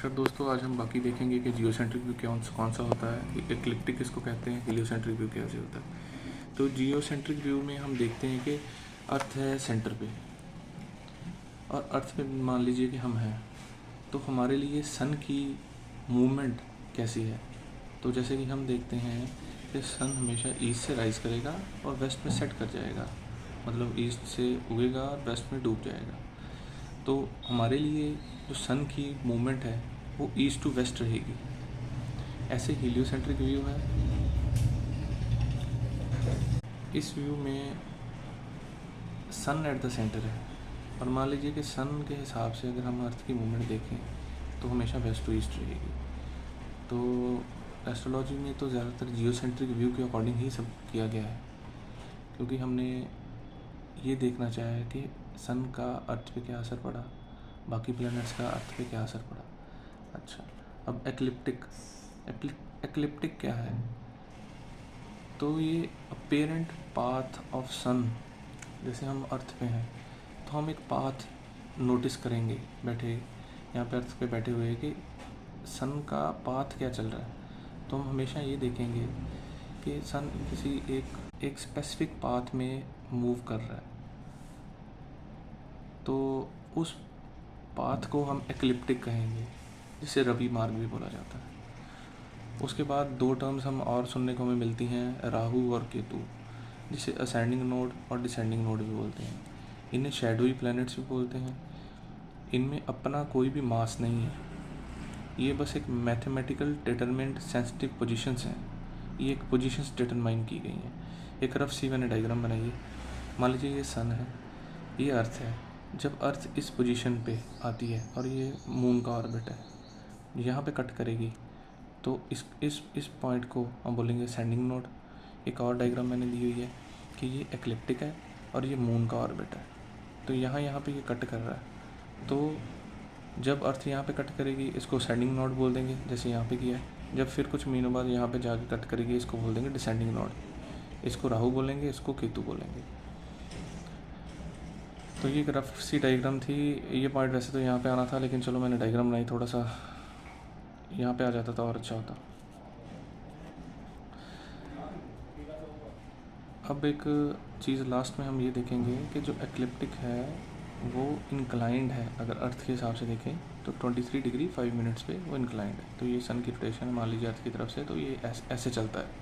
नमस्कार दोस्तों, आज हम बाकी देखेंगे कि जियोसेंट्रिक व्यू कौन सा होता है, एक्लिप्टिक किसको कहते हैं, हीलियोसेंट्रिक व्यू कैसे होता है। तो जियोसेंट्रिक व्यू में हम देखते हैं कि अर्थ है सेंटर पे और अर्थ पे मान लीजिए कि हम हैं, तो हमारे लिए सन की मूवमेंट कैसी है। तो जैसे कि हम देखते हैं कि सन हमेशा ईस्ट से राइज करेगा और वेस्ट में सेट कर जाएगा, मतलब ईस्ट से उगेगा और वेस्ट में डूब जाएगा। तो हमारे लिए जो सन की मूवमेंट है वो ईस्ट टू वेस्ट रहेगी। ऐसे हीलियोसेंट्रिक व्यू है। इस व्यू में सन एट द सेंटर है और मान लीजिए कि सन के हिसाब से अगर हम अर्थ की मूवमेंट देखें तो हमेशा वेस्ट टू ईस्ट रहेगी। तो एस्ट्रोलॉजी में तो ज़्यादातर जियोसेंट्रिक व्यू के अकॉर्डिंग ही सब किया गया है, क्योंकि हमने ये देखना चाहा है कि सन का अर्थ पे क्या असर पड़ा, बाकी प्लैनेट्स का अर्थ पे क्या असर पड़ा। अच्छा, अब एक्लिप्टिक क्या है। तो ये अपेरेंट पाथ ऑफ सन, जैसे हम अर्थ पे हैं तो हम एक पाथ नोटिस करेंगे बैठे यहाँ पे अर्थ पे बैठे हुए कि सन का पाथ क्या चल रहा है। तो हम हमेशा ये देखेंगे कि सन किसी एक स्पेसिफिक पाथ में मूव कर रहा है, तो उस पाथ को हम एक्लिप्टिक कहेंगे, जिसे रवि मार्ग भी बोला जाता है। उसके बाद दो टर्म्स हम और सुनने को हमें मिलती हैं, राहु और केतु, जिसे असेंडिंग नोड और डिसेंडिंग नोड भी बोलते हैं। इन्हें शैडोई प्लैनेट्स भी बोलते हैं। इनमें अपना कोई भी मास नहीं है, ये बस एक मैथमेटिकल डिटरमिनेंट सेंसिटिव पोजीशंस हैं। ये एक पोजीशंस डिटरमाइन की गई हैं। एक रफ सी मैंने डायग्राम बनाई है। मान लीजिए ये सन है, ये अर्थ है। जब अर्थ इस पोजीशन पे आती है और ये मून का ऑर्बिट है, यहाँ पे कट करेगी, तो इस पॉइंट को हम बोलेंगे सेंडिंग नोड। एक और डायग्राम मैंने दी हुई है कि ये एक्लिप्टिक है और ये मून का ऑर्बिट है, तो यहाँ पे ये कट कर रहा है। तो जब अर्थ यहाँ पे कट करेगी इसको सेंडिंग नोड बोल देंगे, जैसे यहाँ पे किया है। जब फिर कुछ महीनों बाद यहाँ पे जाके कट करेगी, इसको बोल देंगे डिसेंडिंग नोड। इसको राहु बोलेंगे, इसको केतु बोलेंगे। तो ये एक रफ सी डायग्राम थी। ये पॉइंट वैसे तो यहाँ पे आना था, लेकिन चलो मैंने डायग्राम बनाई, थोड़ा सा यहाँ पे आ जाता तो और अच्छा होता। अब एक चीज़ लास्ट में हम ये देखेंगे कि जो एक्लिप्टिक है वो इंक्लाइंड है। अगर अर्थ के हिसाब से देखें तो 23 डिग्री 5 मिनट्स पे वो इंक्लाइंड है। तो ये सन की रोटेशन मान लीजिए अर्थ की तरफ से, तो ये ऐसे चलता है।